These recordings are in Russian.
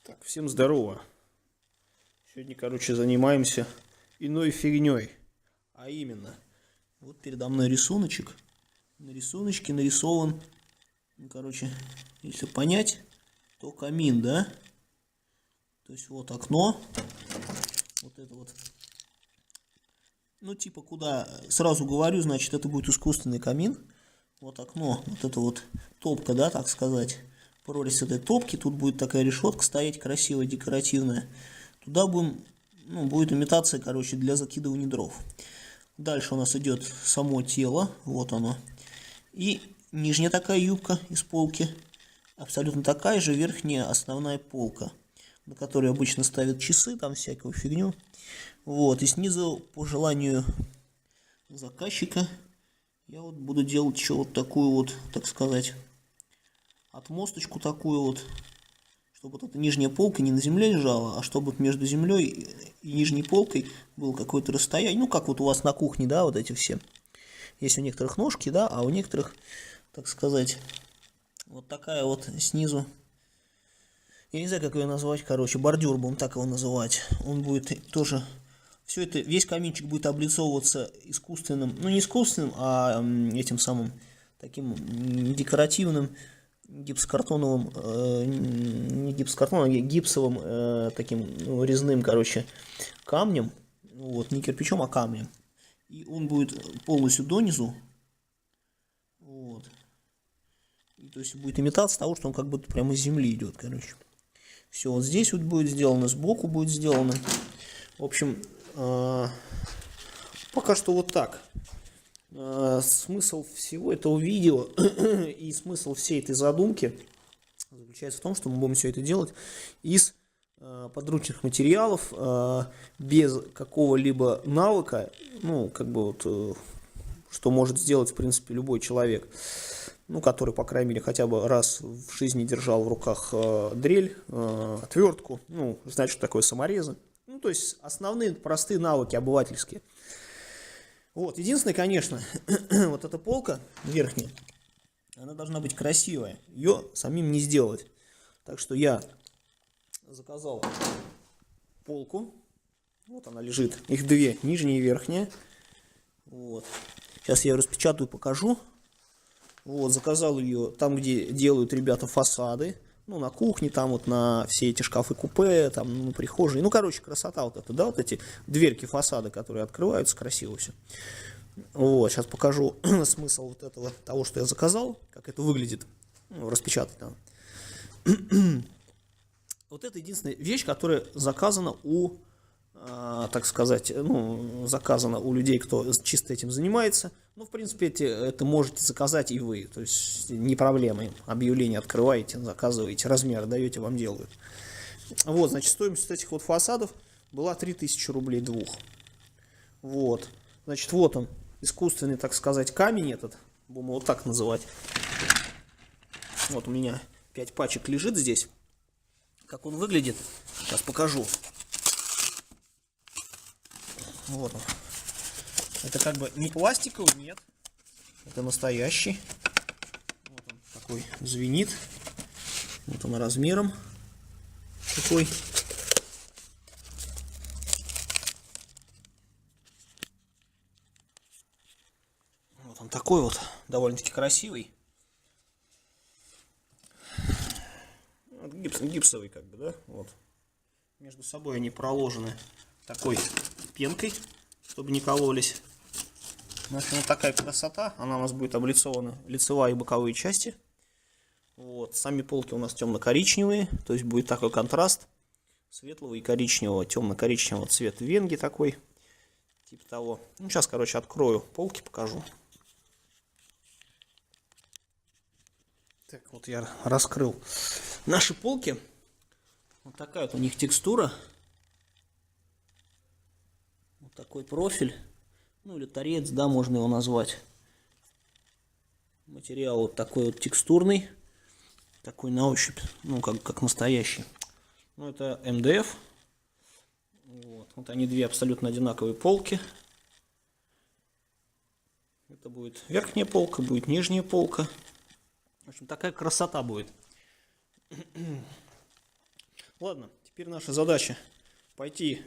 Так, всем здорово. Сегодня, короче, занимаемся иной фигней. А именно, вот передо мной рисуночек. На рисуночке нарисован, короче, если понять, то камин, да? То есть вот окно. Вот это вот. Ну, типа, куда, сразу говорю, значит, это будет искусственный камин. Вот окно, вот это вот топка, да, так сказать. Прорезь этой топки, тут будет такая решетка стоять красивая, декоративная. Туда будем, будет имитация, короче, для закидывания дров. Дальше у нас идет само тело, вот оно. И нижняя такая юбка из полки. Абсолютно такая же верхняя основная полка, на которой обычно ставят часы, там всякую фигню. Вот, и снизу, по желанию заказчика, я вот буду делать еще вот такую вот, так сказать, отмосточку такую вот, чтобы вот эта нижняя полка не на земле лежала, а чтобы между землей и нижней полкой было какое-то расстояние. Ну, как вот у вас на кухне, да, вот эти все. Есть у некоторых ножки, да, а у некоторых, так сказать, вот такая вот снизу. Я не знаю, как ее назвать, короче, бордюр будем так его называть. Он будет тоже... Все это, весь каминчик будет облицовываться искусственным, ну не искусственным, а этим самым таким декоративным гипсокартоновым, не гипсокартоновым, а гипсовым таким резным, короче, камнем, вот, не кирпичом, а камнем. И он будет полностью донизу, вот. И, то есть будет имитация того, что он как будто прямо из земли идет, короче. Все, вот здесь вот будет сделано, сбоку будет сделано. В общем, пока что вот так. Смысл всего этого видео и смысл всей этой задумки заключается в том, что мы будем все это делать из подручных материалов, без какого-либо навыка, ну, как бы вот, что может сделать, в принципе, любой человек, ну, который, по крайней мере, хотя бы раз в жизни держал в руках дрель, отвертку, ну, знает, что такое саморезы. Ну, то есть основные простые навыки обывательские. Вот, единственное, конечно, вот эта полка верхняя, она должна быть красивая. Ее самим не сделать. Так что я заказал полку. Вот она лежит. Их две, нижняя и верхняя. Вот. Сейчас я ее распечатаю, покажу. Вот, заказал ее там, где делают ребята фасады. Ну, на кухне, там вот на все эти шкафы-купе, там, на прихожей. Ну, короче, красота вот эта, да, вот эти дверки фасада, которые открываются, красиво все. Вот, сейчас покажу смысл вот этого, того, что я заказал, как это выглядит, ну, распечатать там. Вот это единственная вещь, которая заказана у, так сказать, ну, заказана у людей, кто чисто этим занимается. Ну, в принципе, это можете заказать и вы, то есть не проблема. Объявление открываете, заказываете, размер даете, вам делают. Вот, значит, стоимость этих вот фасадов была 3000 рублей двух. Вот, значит, вот он, искусственный, так сказать, камень этот, будем его вот так называть. Вот у меня 5 пачек лежит здесь. Как он выглядит, сейчас покажу. Вот он. Это как бы не пластиковый, нет. Это настоящий. Вот он такой звенит. Вот он размером такой. Вот он такой вот, довольно-таки красивый. Вот гипсовый как бы, да? Вот. Между собой они проложены такой пенкой, чтобы не кололись. В общем, вот такая красота. Она у нас будет облицована, лицевая и боковые части. Вот. Сами полки у нас темно-коричневые. То есть будет такой контраст светлого и коричневого, темно-коричневого цвета венги такой. Типа того. Ну, сейчас, короче, открою полки, покажу. Так, вот я раскрыл наши полки. Вот такая вот у них текстура. Вот такой профиль. Ну, или торец, да, можно его назвать. Материал вот такой вот текстурный. Такой на ощупь, ну, как настоящий. Ну, это МДФ. Вот они две абсолютно одинаковые полки. Это будет верхняя полка, будет нижняя полка. В общем, такая красота будет. Ладно, теперь наша задача пойти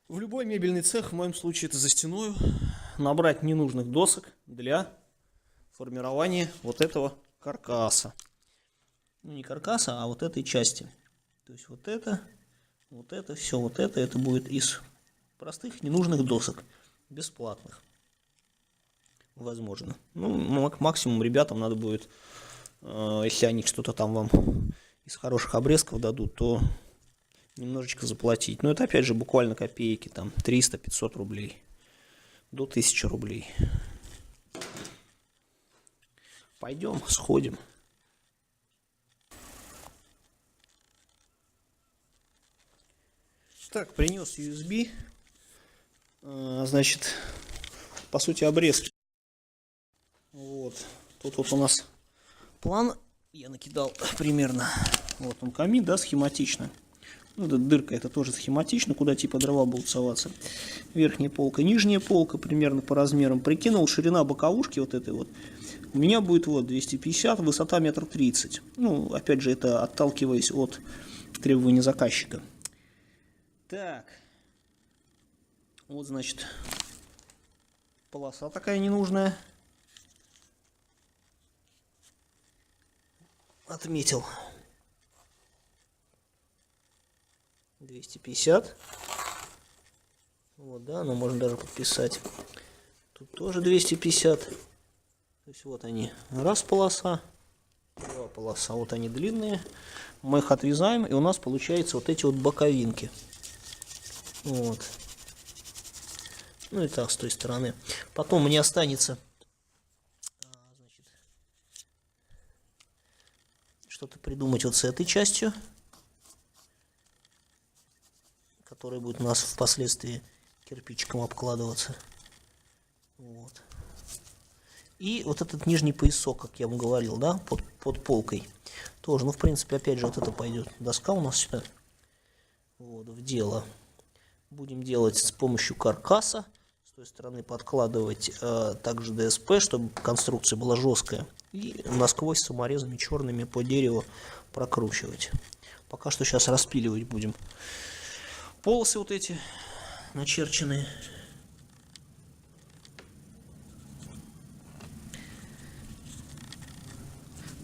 в любой мебельный цех, в моем случае это за стеною, набрать ненужных досок для формирования вот этого каркаса. Ну, не каркаса, а вот этой части. То есть вот это, все вот это будет из простых ненужных досок, бесплатных. Возможно. Ну, максимум ребятам надо будет, если они что-то там вам из хороших обрезков дадут, то немножечко заплатить. Но это опять же буквально копейки, там 300-500 рублей. До 1000 рублей. Пойдем, сходим. Так, принес USB. Значит, по сути, обрезки. Вот. Тут вот у нас план. Я накидал примерно. Вот он камин, да, схематично. Ну, эта дырка, это тоже схематично, куда типа дрова будут соваться. Верхняя полка, нижняя полка, примерно по размерам. Прикинул, ширина боковушки вот этой вот. У меня будет вот 250, высота 1,30 м. Ну, опять же, это отталкиваясь от требований заказчика. Так. Вот, значит, полоса такая ненужная. Отметил. 250. Вот, да, но можно даже подписать. Тут тоже 250. То есть вот они. Раз полоса, два полоса. Вот они длинные. Мы их отрезаем, и у нас получается вот эти вот боковинки. Вот. Ну и так с той стороны. Потом мне останется что-то придумать вот с этой частью, которая будет у нас впоследствии кирпичиком обкладываться. Вот. И вот этот нижний поясок, как я вам говорил, да, под полкой. Тоже, ну, в принципе, опять же, вот это пойдет. Доска у нас сюда. Вот, в дело. Будем делать с помощью каркаса. С той стороны подкладывать также ДСП, чтобы конструкция была жесткая. И насквозь саморезами черными по дереву прокручивать. Пока что сейчас распиливать будем. Полосы вот эти начерченные.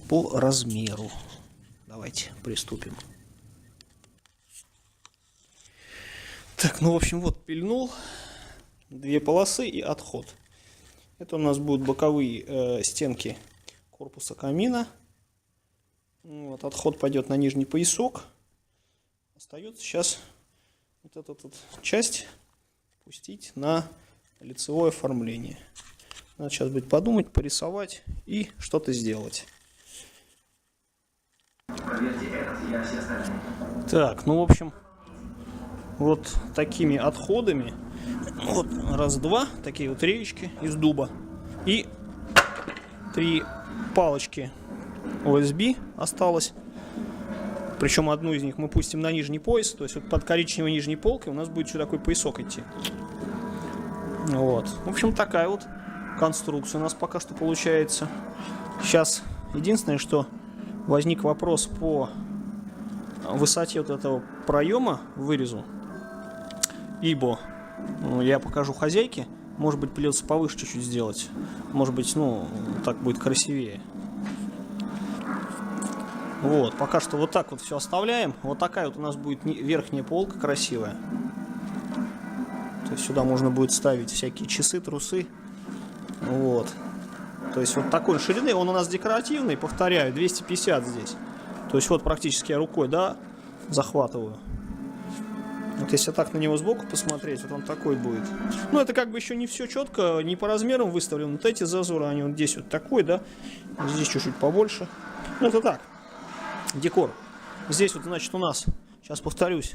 По размеру. Давайте приступим. Так, ну в общем, вот пильнул. Две полосы и отход. Это у нас будут боковые стенки корпуса камина. Вот, отход пойдет на нижний поясок. Остается сейчас вот эту вот часть пустить на лицевое оформление. Надо сейчас будет подумать, порисовать и что-то сделать. Так, ну в общем, вот такими отходами. Вот раз-два, такие вот реечки из дуба. И 3 палочки USB осталось. Причем одну из них мы пустим на нижний пояс. То есть вот под коричневой нижней полкой у нас будет еще такой поясок идти. Вот. В общем, такая вот конструкция у нас пока что получается. Сейчас единственное, что возник вопрос по высоте вот этого проема в вырезу. Ибо я покажу хозяйке. Может быть, придется повыше чуть-чуть сделать. Может быть, ну, так будет красивее. Вот, пока что вот так вот все оставляем. Вот такая вот у нас будет верхняя полка красивая. То есть сюда можно будет ставить всякие часы, трусы. Вот. То есть вот такой ширины. Он у нас декоративный, повторяю, 250 здесь. То есть вот практически я рукой, да, захватываю. Вот если так на него сбоку посмотреть, вот он такой будет. Ну, это как бы еще не все четко, не по размерам выставлено. Вот эти зазоры, они вот здесь вот такой, да. Здесь чуть-чуть побольше. Ну, это так. Декор. Здесь вот, значит, у нас, сейчас повторюсь,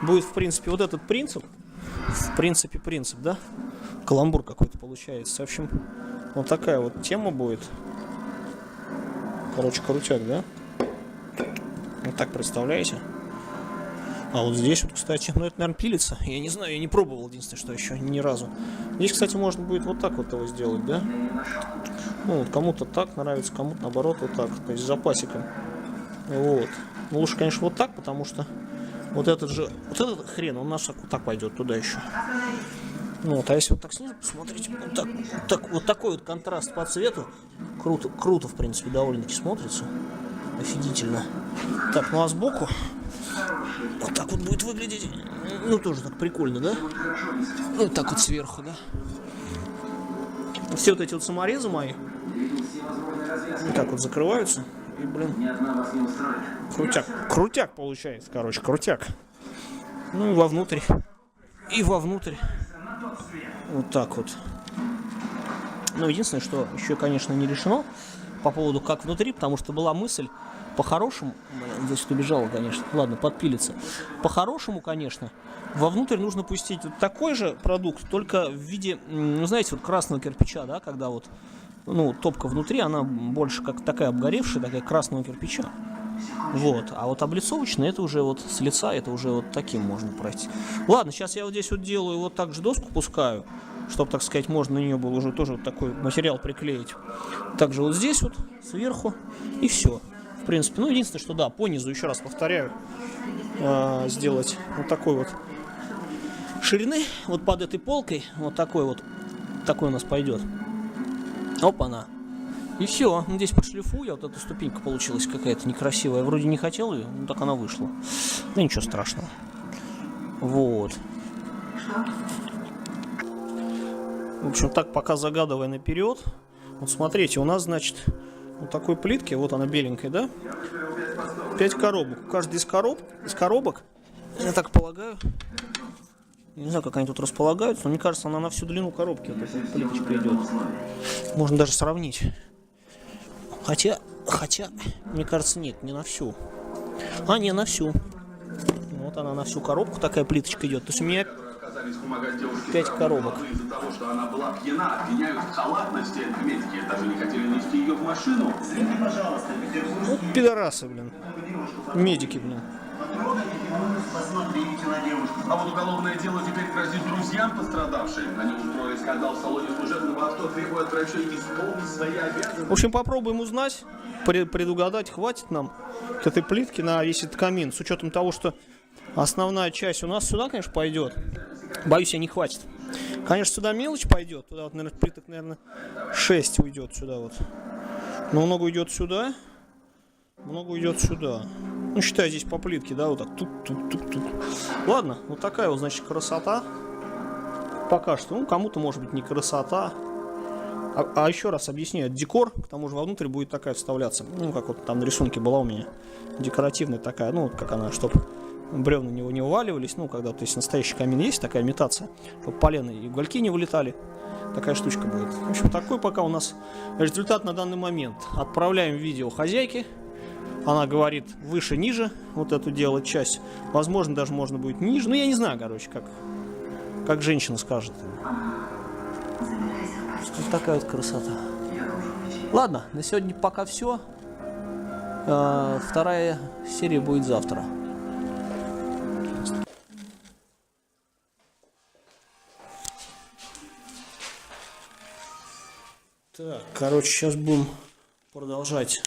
будет, в принципе, вот этот принцип. В принципе, принцип, да. Каламбур какой-то получается. В общем, вот такая вот тема будет. Короче, крутяк, да. Вот так представляете. А вот здесь вот, кстати, ну это, наверное, пилится. Я не знаю, я не пробовал, единственное, что еще ни разу. Здесь, кстати, можно будет вот так вот его сделать, да? Ну, вот кому-то так нравится, кому-то наоборот вот так. То есть с запасиком. Вот. Ну, лучше, конечно, вот так, потому что вот этот хрен, он у нас вот так пойдет туда еще. Вот, а если вот так снизу посмотреть, вот такой вот контраст по цвету, круто, в принципе, довольно-таки смотрится. Офигительно. Так, ну а сбоку вот так вот будет выглядеть. Ну, тоже так прикольно, да? Вот так вот сверху, да? Все вот эти вот саморезы мои вот так вот закрываются. И, блин, крутяк получается, короче, крутяк. Ну и вовнутрь. Вот так вот. Ну, единственное, что еще, конечно, не решено по поводу как внутри, потому что была мысль по-хорошему, здесь вот убежала, конечно, ладно, подпилится. По-хорошему, конечно, вовнутрь нужно пустить вот такой же продукт, только в виде, ну, знаете, вот красного кирпича, да, когда вот, ну, топка внутри, она больше как такая обгоревшая, такая красного кирпича. Вот, а вот облицовочный, это уже вот с лица, это уже вот таким можно пройти. Ладно, сейчас я вот здесь вот делаю, вот так же доску пускаю, чтобы, так сказать, можно на нее было уже тоже вот такой материал приклеить. Также вот здесь вот, сверху, и все. В принципе, ну, единственное, что, да, по низу, еще раз повторяю, сделать вот такой вот ширины, вот под этой полкой, вот такой у нас пойдет. Опа-на. И все, ну, здесь подшлифую, я вот эта ступенька получилась какая-то некрасивая. Вроде не хотел ее, но так она вышла. Ну ничего страшного. Вот. В общем, так пока загадывая наперед. Вот смотрите, у нас, значит, вот такой плитки, вот она беленькая, да? 5 коробок. Каждый из коробок, я так полагаю, не знаю, как они тут располагаются, но мне кажется, она на всю длину коробки вот эта плиточка идет. Можно даже сравнить. Хотя, мне кажется, нет, не на всю. А, не, на всю. Вот она на всю коробку, такая плиточка идет. То есть у меня 5 коробок. Из-за того, что она была пьяна, обвиняют в халатности. Медики даже не хотели нести ее в машину. Извини, пожалуйста, вот пидорасы, блин. Медики, блин. Посмотрите на девушку. А вот уголовное дело теперь грозит друзьям пострадавшей. Они устроили скандал в салоне служебного авто, требуя от врачей исполнить свои обязанности. В общем, попробуем узнать, предугадать, хватит нам этой плитки на весь этот камин. С учетом того, что основная часть у нас сюда, конечно, пойдет. Боюсь, не хватит. Конечно, сюда мелочь пойдет. Туда вот, наверное, плиток, 6 уйдет сюда вот. Но много уйдет сюда. Много уйдет сюда. Ну, считай, здесь по плитке, да, вот так. Тут. Ладно, вот такая вот, значит, красота. Пока что. Ну, кому-то, может быть, не красота. А еще раз объясняю, декор, к тому же вовнутрь будет такая вставляться. Ну, как вот там на рисунке была у меня. Декоративная такая, ну, как она, чтобы бревна не уваливались. Ну, когда вот, если настоящий камин есть, такая имитация, чтобы полено и угольки не вылетали. Такая штучка будет. В общем, такой пока у нас результат на данный момент. Отправляем видео хозяйке. Она говорит выше-ниже вот эту делать часть. Возможно, даже можно будет ниже. Ну, я не знаю, короче, как женщина скажет. Вот такая вот красота. Ладно, на сегодня пока все. Вторая серия будет завтра. Так, короче, сейчас будем продолжать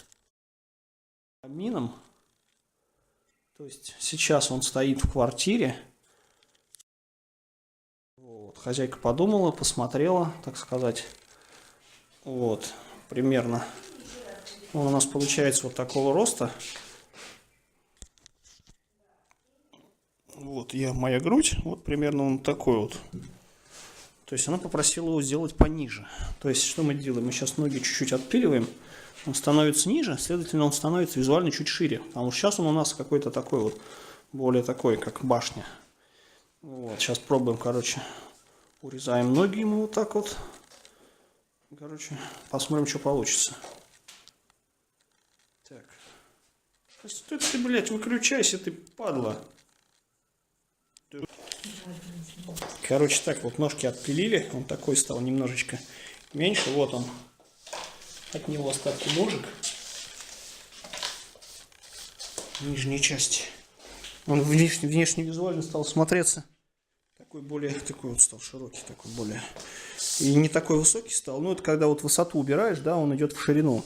камином. То есть сейчас он стоит в квартире. Вот. Хозяйка подумала, посмотрела, так сказать. Вот, примерно. Он у нас получается вот такого роста. Вот моя грудь, вот примерно он такой вот. То есть она попросила его сделать пониже. То есть что мы делаем? Мы сейчас ноги чуть-чуть отпиливаем. Он становится ниже, следовательно, он становится визуально чуть шире. Потому что сейчас он у нас какой-то такой вот, более такой, как башня. Вот, сейчас пробуем, короче, урезаем ноги ему вот так вот. Короче, посмотрим, что получится. Так. Что ты, блядь, выключайся, ты падла. Короче, так вот ножки отпилили. Он такой стал немножечко меньше. Вот он. От него остатки ножек. Нижней части. Он внешне визуально стал смотреться. Такой вот стал широкий, такой более. И не такой высокий стал. Ну, это когда вот высоту убираешь, да, он идет в ширину.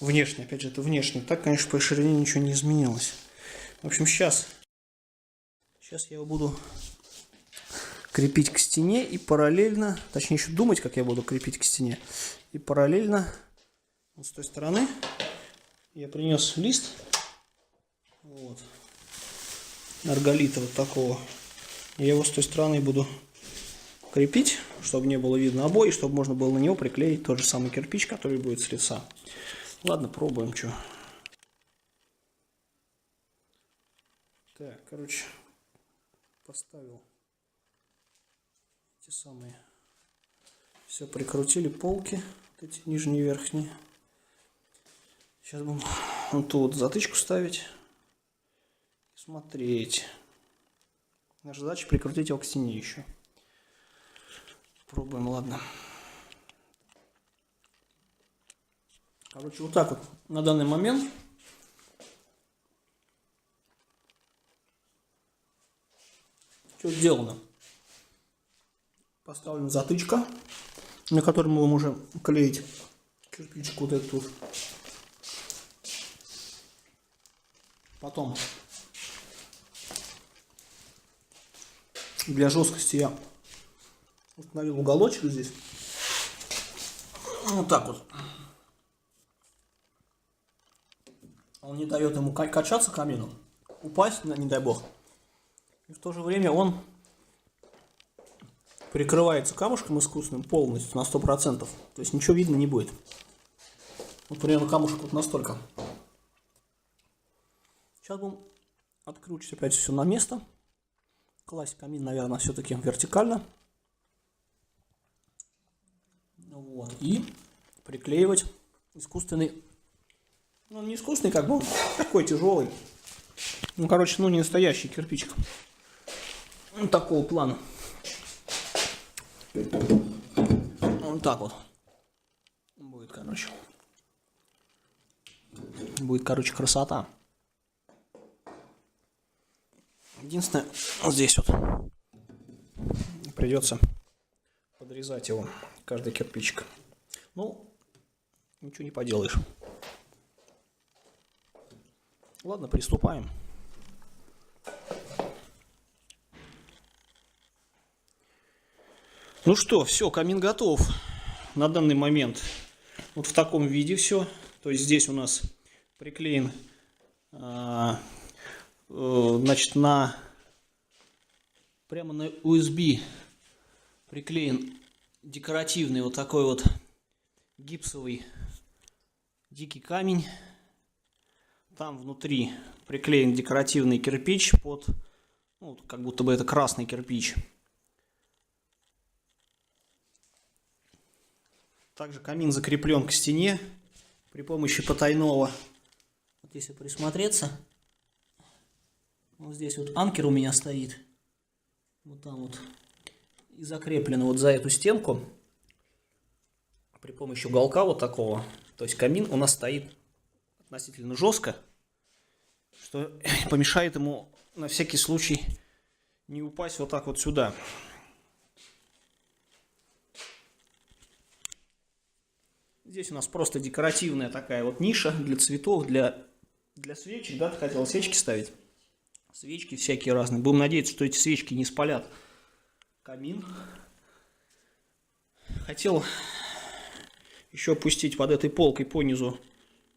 Внешне, опять же, это внешне. Так, конечно, по ширине ничего не изменилось. В общем, сейчас я его буду крепить к стене и параллельно, точнее еще думать, как я буду крепить к стене. И параллельно вот с той стороны я принес лист вот, арголита вот такого. Я его с той стороны буду крепить, чтобы не было видно обои, чтобы можно было на него приклеить тот же самый кирпич, который будет с лица. Ладно, пробуем, что. Так, короче, поставил эти самые. Все, прикрутили полки, вот эти нижние и верхние. Сейчас будем вот ту вот затычку ставить и смотреть. Наша задача прикрутить его к стене еще. Пробуем, ладно. Короче, вот так вот на данный момент. Что сделано? Поставлена затычка, на которой мы будем уже клеить кирпичик вот этот вот. Потом для жесткости я установил уголочек здесь. Вот так вот. Он не дает ему качаться камину, упасть, не дай бог. И в то же время он прикрывается камушком искусственным полностью на 100%. То есть ничего видно не будет. Вот примерно камушек вот настолько. Сейчас будем откручивать опять все на место. Класть камин, наверное, все-таки вертикально. Вот. И приклеивать искусственный. Ну, не искусственный, как бы он такой тяжелый. Ну, короче, ну не настоящий кирпичик. Вот такого плана. Вот так вот. Будет, короче. Будет, короче, красота. Единственное, вот здесь вот придется подрезать его, каждый кирпичик. Ну, ничего не поделаешь. Ладно, приступаем. Ну что, все, камин готов на данный момент. Вот в таком виде все. То есть здесь у нас приклеен, значит, прямо на USB приклеен декоративный вот такой вот гипсовый дикий камень. Там внутри приклеен декоративный кирпич под, ну, как будто бы это красный кирпич. Также камин закреплен к стене при помощи потайного. Вот если присмотреться, вот здесь вот анкер у меня стоит. Вот там вот. И закреплено вот за эту стенку при помощи уголка вот такого. То есть камин у нас стоит относительно жестко, что помешает ему на всякий случай не упасть вот так вот сюда. Здесь у нас просто декоративная такая вот ниша для цветов, для свечек, да, ты хотел свечки ставить? Свечки всякие разные. Будем надеяться, что эти свечки не спалят камин. Хотел еще опустить под этой полкой по низу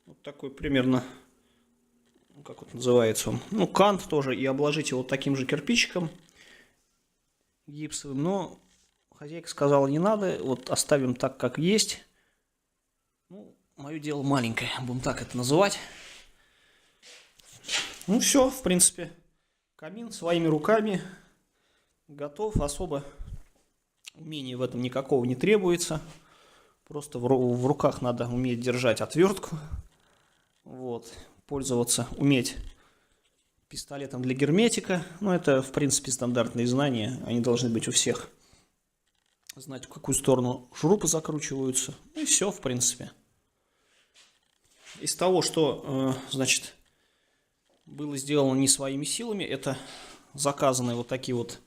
вот такой примерно, как вот называется он, ну, кант тоже, и обложить его вот таким же кирпичиком гипсовым, но хозяйка сказала, не надо, вот оставим так, как есть. Ну, мое дело маленькое, будем так это называть. Ну все, в принципе, камин своими руками готов, особо умения в этом никакого не требуется. Просто в руках надо уметь держать отвертку. Вот, пользоваться, уметь пистолетом для герметика. Ну, это, в принципе, стандартные знания. Они должны быть у всех. Знать, в какую сторону шурупы закручиваются. И все, в принципе. Из того, что, значит, было сделано не своими силами, это заказанные вот такие вот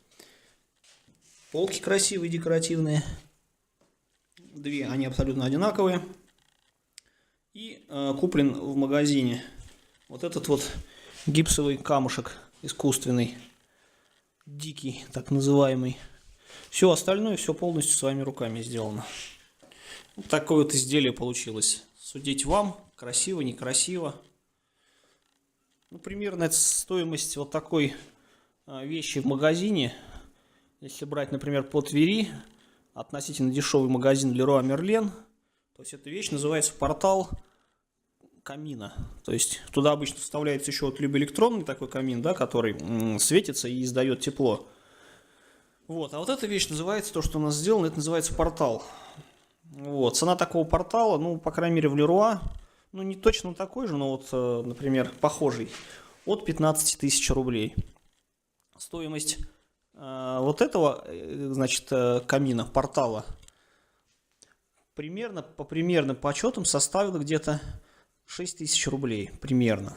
полки красивые, декоративные. Две, они абсолютно одинаковые. и куплен в магазине вот этот вот гипсовый камушек искусственный, дикий, так называемый. Все остальное, все полностью своими руками сделано. Вот такое вот изделие получилось. Судить вам, красиво, некрасиво. Ну, примерно это стоимость вот такой вещи в магазине. Если брать, например, по Твери, относительно дешевый магазин Leroy Merlin, то есть эта вещь называется портал камина. То есть туда обычно вставляется еще вот либо электронный такой камин, да, который светится и издает тепло. Вот, а вот эта вещь называется, то, что у нас сделано, это называется портал. Вот, цена такого портала, ну, по крайней мере, в Leroy, ну, не точно такой же, но вот, например, похожий, от 15 тысяч рублей. Стоимость вот этого, значит, камина, портала, примерно, по примерным подсчетам составила где-то 6 тысяч рублей, примерно.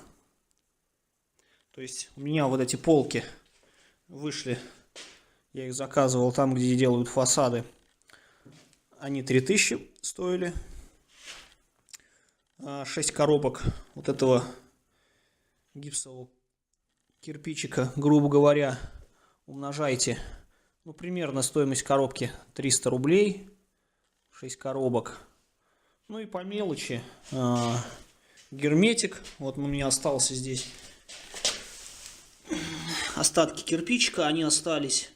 То есть у меня вот эти полки вышли, я их заказывал там, где делают фасады, они 3000 стоили. 6 коробок вот этого гипсового кирпичика, грубо говоря, умножайте, ну, примерно стоимость коробки 300 рублей, 6 коробок. Ну и по мелочи герметик, вот у меня остался здесь остатки кирпичика, они остались,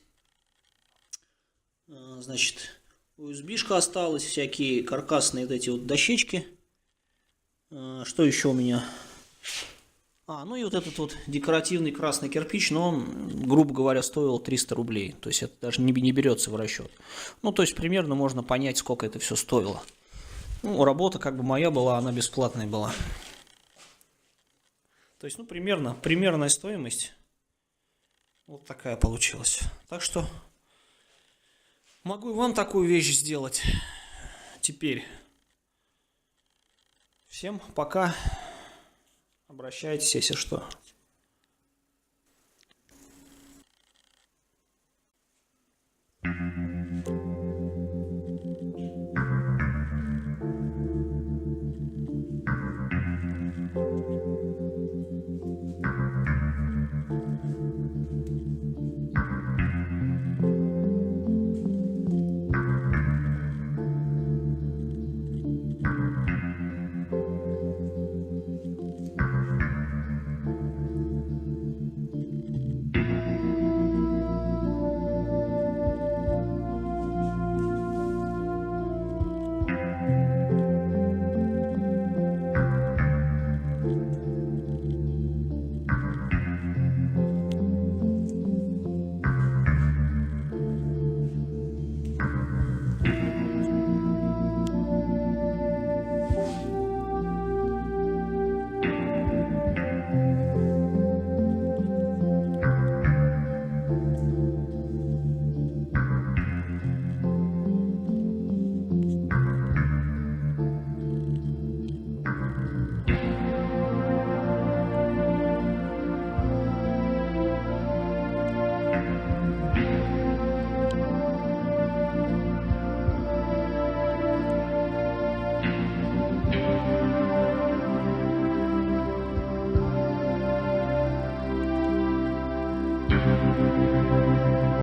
значит, USB-шка осталась, всякие каркасные вот эти вот дощечки. Что еще у меня? Ну и вот этот вот декоративный красный кирпич, но он, грубо говоря, стоил 300 рублей. То есть это даже не берется в расчет. Ну, то есть примерно можно понять, сколько это все стоило. Ну, работа как бы моя была, она бесплатная была. То есть, ну, примерная стоимость вот такая получилась. Так что могу и вам такую вещь сделать теперь. Всем пока. Обращайтесь, если что.